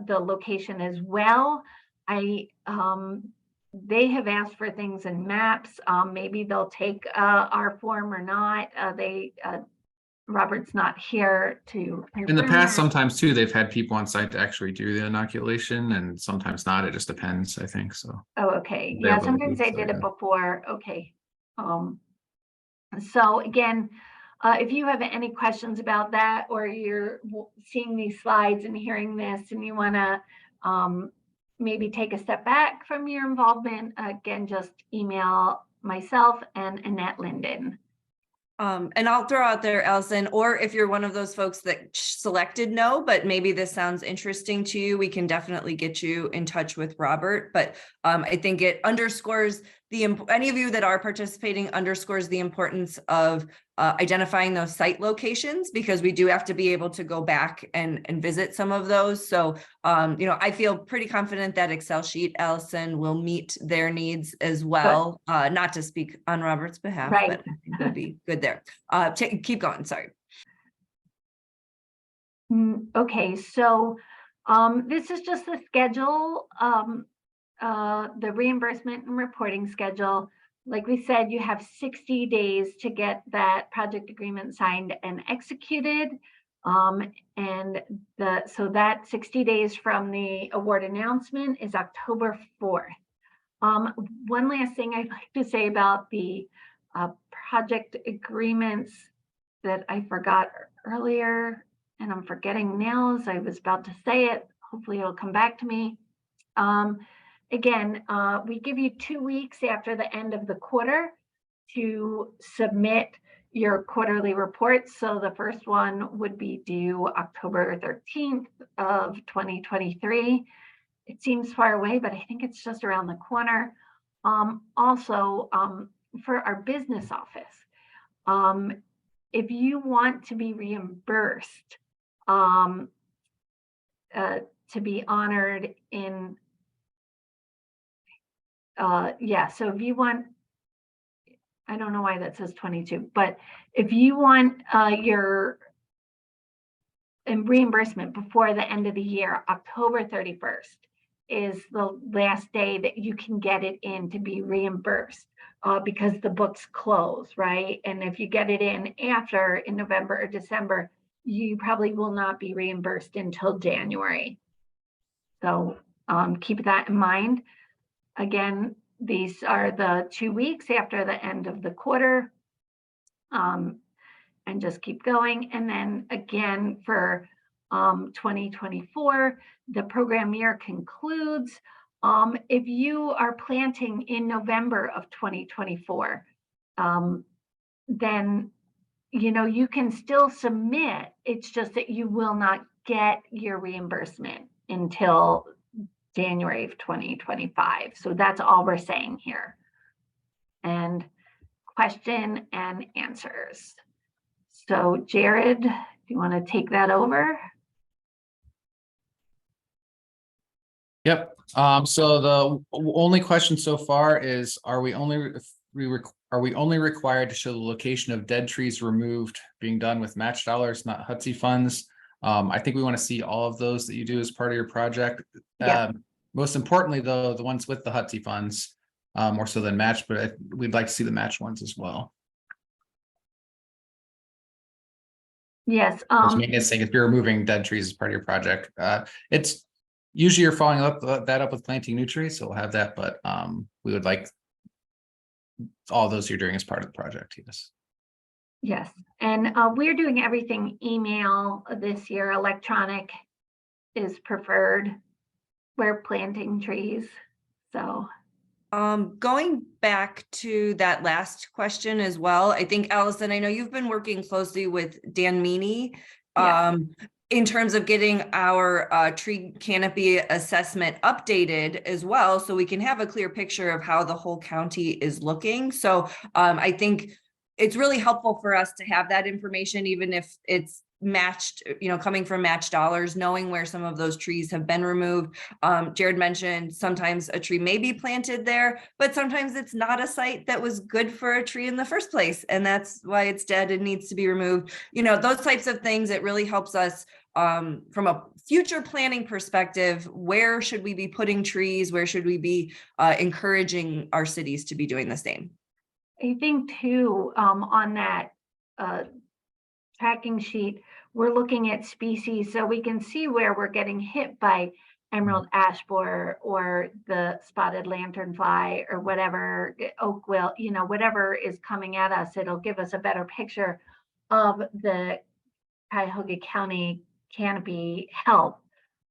the location as well. They have asked for things in maps. Maybe they'll take our form or not. Robert's not here to In the confirm past, that. sometimes too, they've had people on site to actually do the inoculation, and sometimes not. It just depends, I think, so. Oh, okay. Yeah, sometimes they did it before. Okay. So again, if you have any questions about that, or you're seeing these slides and hearing this and you want to maybe take a step back from your involvement, again, just email myself and Annette Linden. And I'll throw out there, Allison, or if you're one of those folks that selected no, but maybe this sounds interesting to you, we can definitely get you in touch with Robert. But I think it underscores any of you that are participating underscores the importance of identifying those site locations, because we do have to be able to go back and visit some of those. So, I feel pretty confident that Excel sheet, Allison, will meet their needs as well. Not to speak on Robert's behalf, Right. but I think it'll be good there. Keep going, sorry. Okay, so this is just the schedule, the reimbursement and reporting schedule. Like we said, you have 60 days to get that project agreement signed and executed. And so that 60 days from the award announcement is October 4th. One last thing I'd like to say about the project agreements that I forgot earlier, and I'm forgetting now as I was about to say it. Hopefully it'll come back to me. Again, we give you 2 weeks after the end of the quarter to submit your quarterly reports. So the first one would be due October 13th of 2023. It seems far away, but I think it's just around the corner. Also, for our business office, if you want to be reimbursed, to be honored in, so if you want, I don't know why that says 22, but if you want your reimbursement before the end of the year, October 31st is the last day that you can get it in to be reimbursed, because the books close, right? And if you get it in November or December, you probably will not be reimbursed until January. So keep that in mind. Again, these are the 2 weeks after the end of the quarter, and just keep going. And then again, for 2024, the program year concludes. If you are planting in November of 2024, then you can still submit. It's just that you will not get your reimbursement until January of 2025. So that's all we're saying here. And question and answers. So Jared, do you want to take that over? Yep. So the only question so far is, are we only required to show the location of dead trees removed being done with match dollars, not HUTC funds? I think we want to see all of those that you do as part of your project. Yeah. Most importantly, though, the ones with the HUTC funds, more so than match, but we'd like to see the match ones as well. Yes. Maintenance thing, if you're removing dead trees as part of your project, it's usually you're following up that up with planting new trees, so we'll have that, but we would like all those you're doing as part of the project. Yes. Yes, and we're doing everything email this year. Electronic is preferred. We're planting trees, so. Going back to that last question as well, I think, Allison, I know you've been working closely with Dan Meany Yeah. in terms of getting our tree canopy assessment updated as well, so we can have a clear picture of how the whole county is looking. So I think it's really helpful for us to have that information, even if it's matched, coming from matched dollars, knowing where some of those trees have been removed. Jared mentioned sometimes a tree may be planted there, but sometimes it's not a site that was good for a tree in the first place, and that's why it's dead and needs to be removed. Those types of things, it really helps us from a future planning perspective. Where should we be putting trees? Where should we be encouraging our cities to be doing the same? I think too, on that tracking sheet, we're looking at species so we can see where we're getting hit by emerald ash borer or the spotted lanternfly or whatever, oak wilt, whatever is coming at us. It'll give us a better picture of the Cuyahoga County canopy health,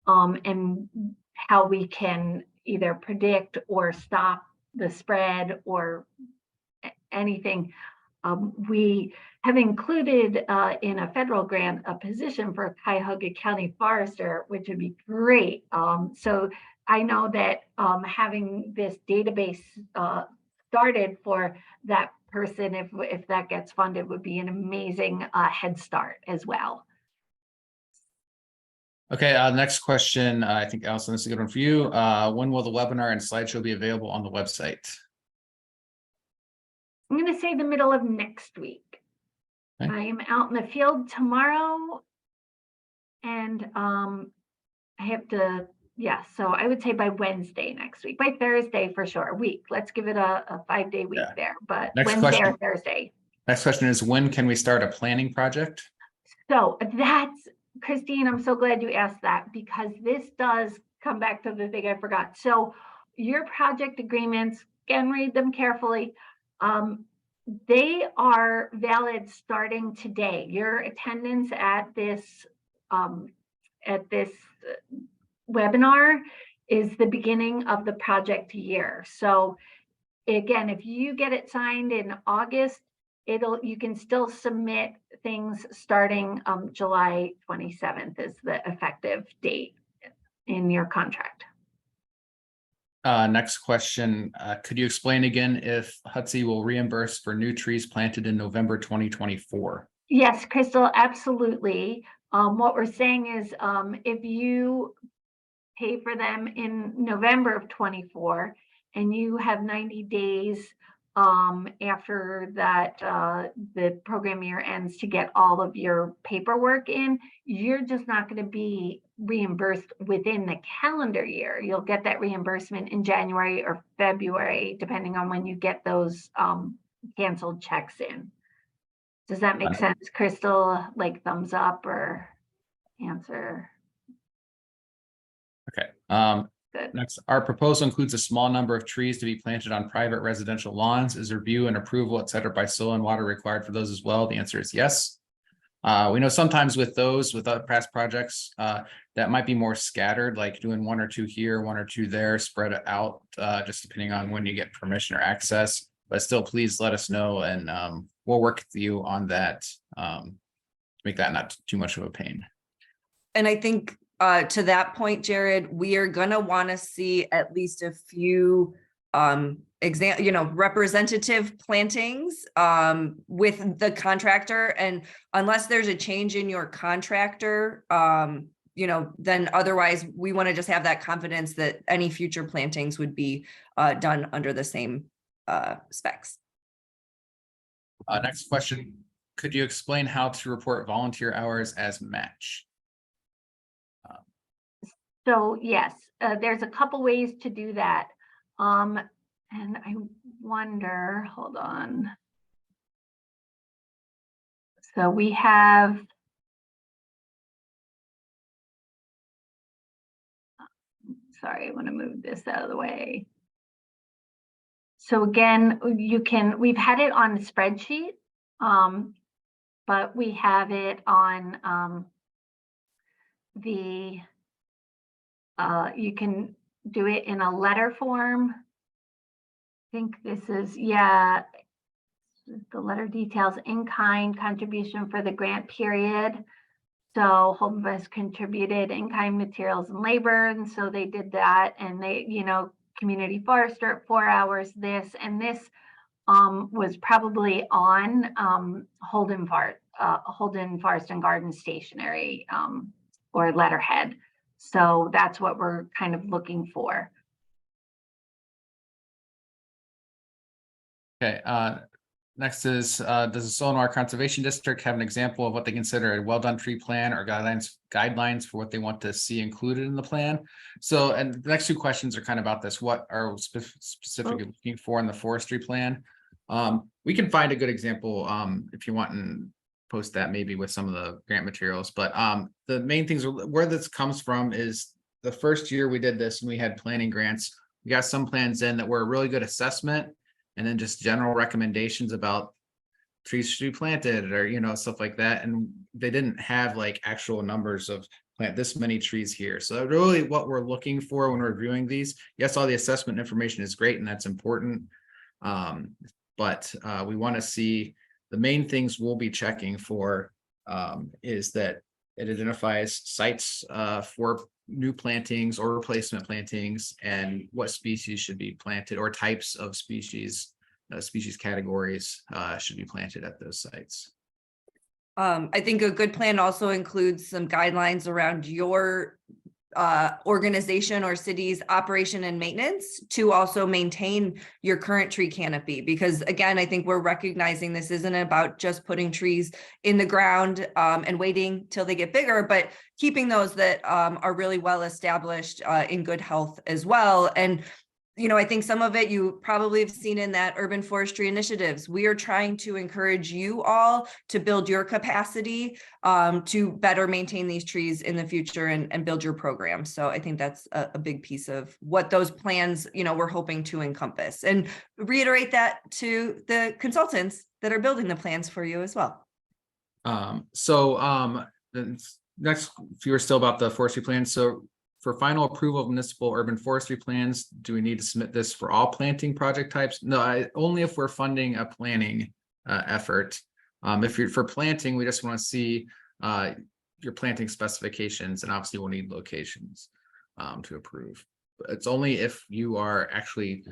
and how we can either predict or stop the spread or anything. We have included in a federal grant a position for a Cuyahoga County forester, which would be great. So I know that having this database started for that person, if that gets funded, would be an amazing head start as well. Okay, next question. I think, Allison, this is a good one for you. When will the webinar and slideshow be available on the website? I'm going to say the middle of next week. Okay. I am out in the field tomorrow, and I have to, so I would say by Wednesday next week, by Thursday for sure, a week. Let's give it a 5-day week there, but Next Wednesday question. or Thursday. Next question is, when can we start a planning project? So that's, Christine, I'm so glad you asked that, because this does come back to the thing I forgot. So your project agreements, again, read them carefully. They are valid starting today. Your attendance at this webinar is the beginning of the project year. So again, if you get it signed in August, you can still submit things starting July 27th is the effective date in your contract. Next question. Could you explain again if HUTC will reimburse for new trees planted in November 2024? Yes, Crystal, absolutely. What we're saying is if you pay for them in November of 24 and you have 90 days after that the program year ends to get all of your paperwork in, you're just not going to be reimbursed within the calendar year. You'll get that reimbursement in January or February, depending on when you get those canceled checks in. Does that make sense, Crystal? Like thumbs up or answer? Okay. Good. Next, our proposal includes a small number of trees to be planted on private residential lawns. Is review and approval, et cetera, by soil and water required for those as well? The answer is yes. We know sometimes with other past projects, that might be more scattered, like doing 1 or 2 here, 1 or 2 there, spread it out, just depending on when you get permission or access. but still, please let us know, and we'll work with you on that. Make that not too much of a pain. And I think to that point, Jared, we are gonna want to see at least a few representative plantings with the contractor. And unless there's a change in your contractor, then otherwise we want to just have that confidence that any future plantings would be done under the same specs. Next question. Could you explain how to report volunteer hours as match? So yes, there's a couple ways to do that. And I wonder, hold on. So we have, sorry, I want to move this out of the way. So again, we've had it on the spreadsheet, but we have it on you can do it in a letter form. I think this is, yeah, the letter details in-kind contribution for the grant period. So Holden West contributed in-kind materials and labor, and so they did that, and they, community forester at 4 hours, this, and this was probably on Holden Forest and Garden Stationery or letterhead. So that's what we're kind of looking for. Okay, next is, does the Soil and Water Conservation District have an example of what they consider a well-done tree plan or guidelines for what they want to see included in the plan? So, and the next two questions are kind of about this. What are specifically looking for in the forestry plan? We can find a good example if you want and post that maybe with some of the grant materials. But the main things where this comes from is the first year we did this and we had planning grants. We got some plans in that were a really good assessment, and then just general recommendations about trees should be planted or, stuff like that. And they didn't have like actual numbers of plant this many trees here. So really what we're looking for when we're reviewing these, yes, all the assessment information is great and that's important. But we want to see the main things we'll be checking for is that it identifies sites for new plantings or replacement plantings and what species should be planted or types of species categories should be planted at those sites. I think a good plan also includes some guidelines around your organization or city's operation and maintenance to also maintain your current tree canopy. Because again, I think we're recognizing this isn't about just putting trees in the ground and waiting till they get bigger, but keeping those that are really well established in good health as well. And I think some of it you probably have seen in that urban forestry initiatives. We are trying to encourage you all to build your capacity to better maintain these trees in the future and build your program. So I think that's a big piece of what those plans, we're hoping to encompass, and reiterate that to the consultants that are building the plans for you as well. The next few are still about the forestry plan. So for final approval of municipal urban forestry plans, do we need to submit this for all planting project types? No, only if we're funding a planning effort. If you're for planting, we just want to see your planting specifications, and obviously we'll need locations to approve. But it's only if you are actually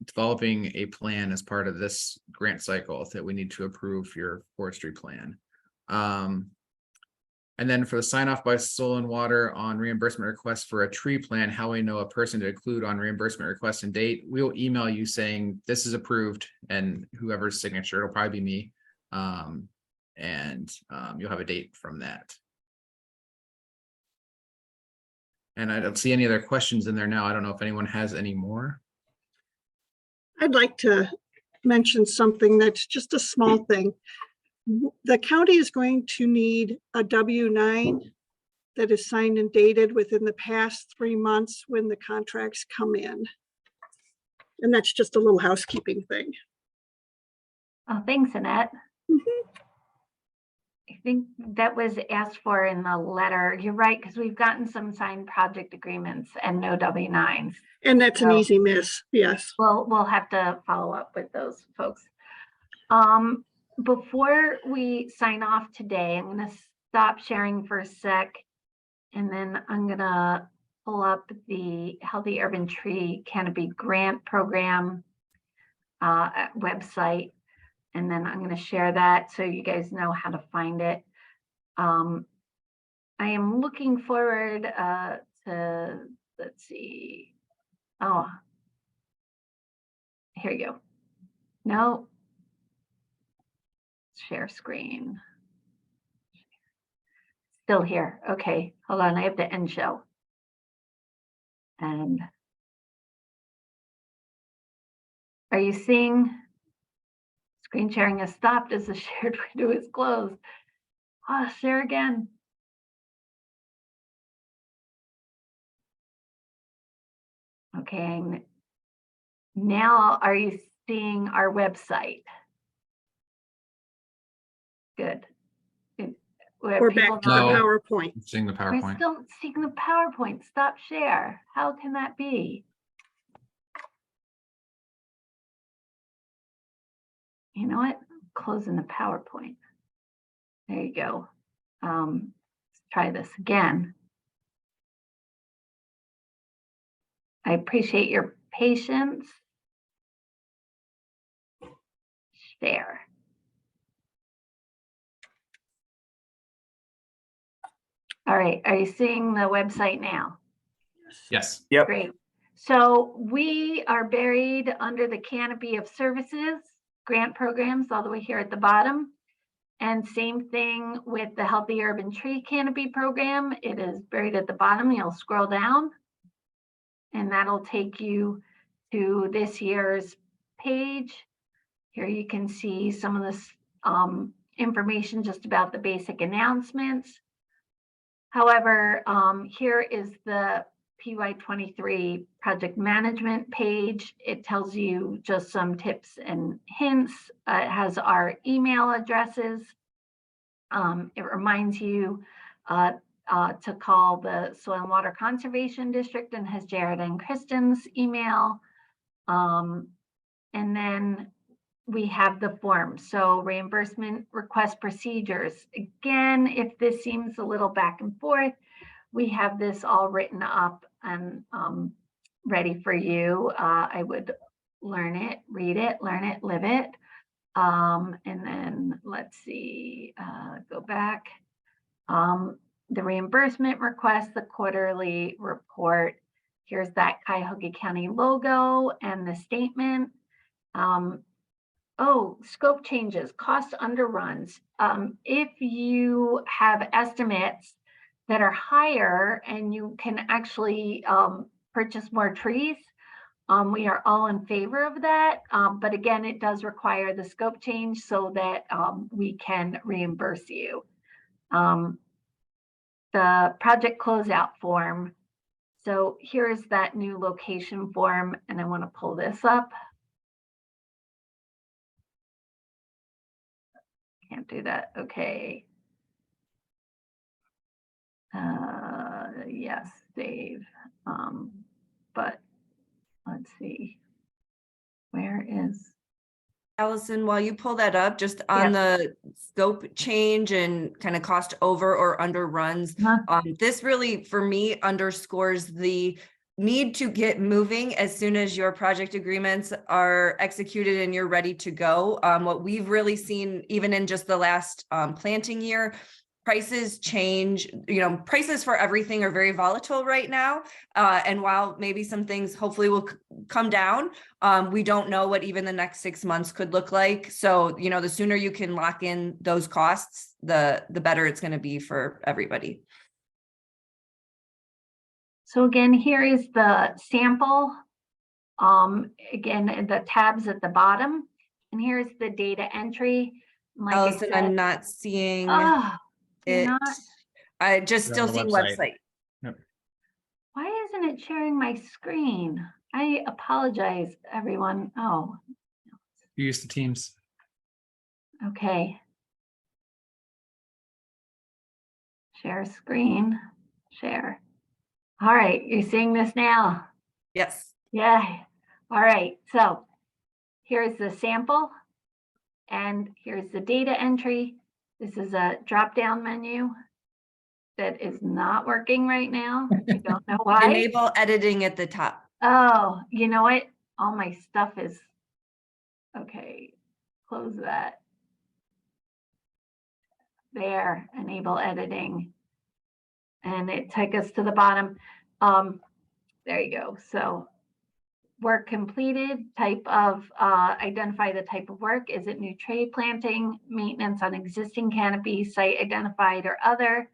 developing a plan as part of this grant cycle that we need to approve your forestry plan. And then for the sign off by Soil and Water on reimbursement request for a tree plan, how we know a person to include on reimbursement request and date, we'll email you saying this is approved, and whoever's signature, it'll probably be me. You'll have a date from that. And I don't see any other questions in there now. I don't know if anyone has any more. I'd like to mention something that's just a small thing. The county is going to need a W-9 that is signed and dated within the past 3 months when the contracts come in. And that's just a little housekeeping thing. Oh, thanks, Annette. Mm-hmm. I think that was asked for in the letter. You're right, because we've gotten some signed project agreements and no W-9s. And that's an So- easy miss, yes. We'll have to follow up with those folks. Before we sign off today, I'm gonna stop sharing for a sec. And then I'm gonna pull up the Healthy Urban Tree Canopy Grant Program website. And then I'm gonna share that so you guys know how to find it. I am looking forward to, let's see. Oh, here you go. No. Share screen. Still here. Okay, hold on. I have to end show. And are you seeing screen sharing has stopped as the shared window is closed? Oh, share again. Okay. Now, are you seeing our website? Good. We're back to the No. PowerPoint. Seeing the We're PowerPoint. still seeing the PowerPoint. Stop share. How can that be? You know what? Closing the PowerPoint. There you go. Let's try this again. I appreciate your patience. Share. All right, are you seeing the website now? Yes. Yep. Great. So we are buried under the canopy of services, grant programs all the way here at the bottom. And same thing with the Healthy Urban Tree Canopy Program. It is buried at the bottom. You'll scroll down and that'll take you to this year's page. Here you can see some of this information just about the basic announcements. However, here is the PY23 project management page. It tells you just some tips and hints. It has our email addresses. It reminds you to call the Soil and Water Conservation District and has Jared and Kristen's email. And then we have the form. So reimbursement request procedures. Again, if this seems a little back and forth, we have this all written up and ready for you. I would learn it, read it, learn it, live it. And then let's see, go back. The reimbursement request, the quarterly report. Here's that Cuyahoga County logo and the statement. Oh, scope changes, cost underruns. If you have estimates that are higher and you can actually purchase more trees, we are all in favor of that. But again, it does require the scope change so that we can reimburse you. The project closeout form. So here's that new location form, and I want to pull this up. Can't do that. Okay. Yes, save. But let's see. Where is? Allison, while you pull that up, just on the scope change and kind of cost over or under runs, this really, for me, underscores the need to get moving as soon as your project agreements are executed and you're ready to go. What we've really seen, even in just the last planting year, prices change, prices for everything are very volatile right now. And while maybe some things hopefully will come down, we don't know what even the next 6 months could look like. So, the sooner you can lock in those costs, the better it's going to be for everybody. So again, here is the sample. Again, the tabs at the bottom, and here's the data entry. Like Allison, I said, I'm not seeing you're it. not? I just You're on still the see website. website. Yep. Why isn't it sharing my screen? I apologize, everyone. Oh, You use the Teams. okay. Share screen, share. All right, you're seeing this now? Yes. Yeah. All right, so here's the sample and here's the data entry. This is a drop-down menu that is not working right now. I don't know why. Enable editing at the top. Oh, you know what? All my stuff is, okay, close that. There, enable editing. And it took us to the bottom. There you go. So work completed, type of, identify the type of work. Is it new tree planting, maintenance on existing canopy, site identified or other?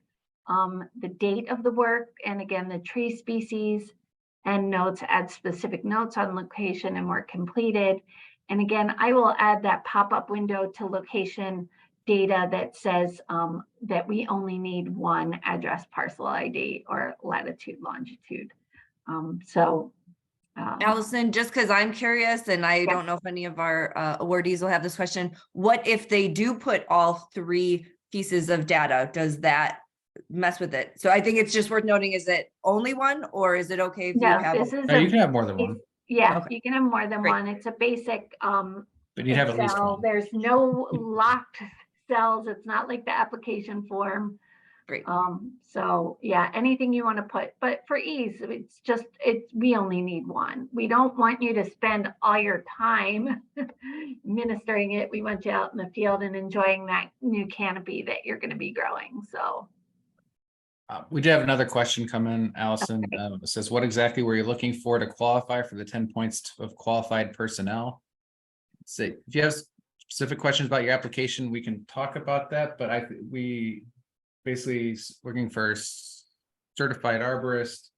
The date of the work, and again, the tree species, and notes, add specific notes on location and work completed. And again, I will add that pop-up window to location data that says that we only need one address, parcel ID, or latitude, longitude. Allison, just because I'm curious, and I Yeah. don't know if any of our awardees will have this question, what if they do put all 3 pieces of data? Does that mess with it? So I think it's just worth noting, is it only one, or is it okay if you No, have? this is No, you a, can have more than one, yeah, Okay. you can have more than Great. one. It's a basic but you'd have at least Excel. one. There's no locked cells. It's not like the application form. Great. So yeah, anything you want to put, but for ease, we only need one. We don't want you to spend all your time ministering it. We want you out in the field and enjoying that new canopy that you're going to be growing. So We do have another question come in, Allison. It says, what exactly were you looking for to qualify for the 10 points of qualified personnel? So if you have specific questions about your application, we can talk about that, but we basically looking for certified arborist,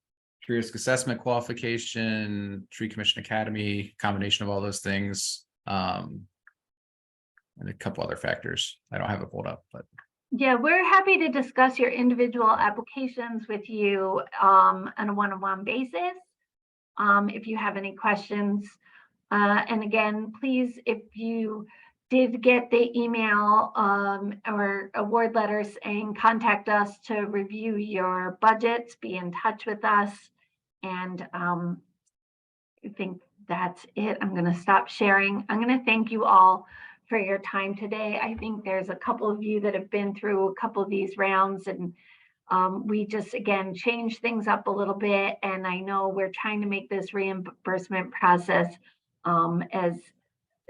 tree risk assessment qualification, tree commission academy, combination of all those things. And a couple other factors. I don't have it pulled up, but yeah, we're happy to discuss your individual applications with you on a one-on-one basis. If you have any questions. And again, please, if you did get the email or award letter saying contact us to review your budgets, be in touch with us. And I think that's it. I'm going to stop sharing. I'm going to thank you all for your time today. I think there's a couple of you that have been through a couple of these rounds, and we just, again, change things up a little bit. And I know we're trying to make this reimbursement process as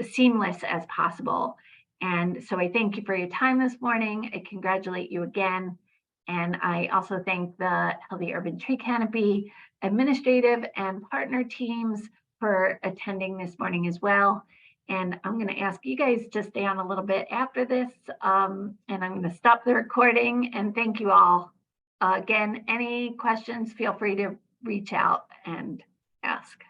seamless as possible. And so I thank you for your time this morning. I congratulate you again. And I also thank the Healthy Urban Tree Canopy administrative and partner teams for attending this morning as well. And I'm going to ask you guys to stay on a little bit after this. And I'm going to stop the recording and thank you all. Again, any questions, feel free to reach out and ask.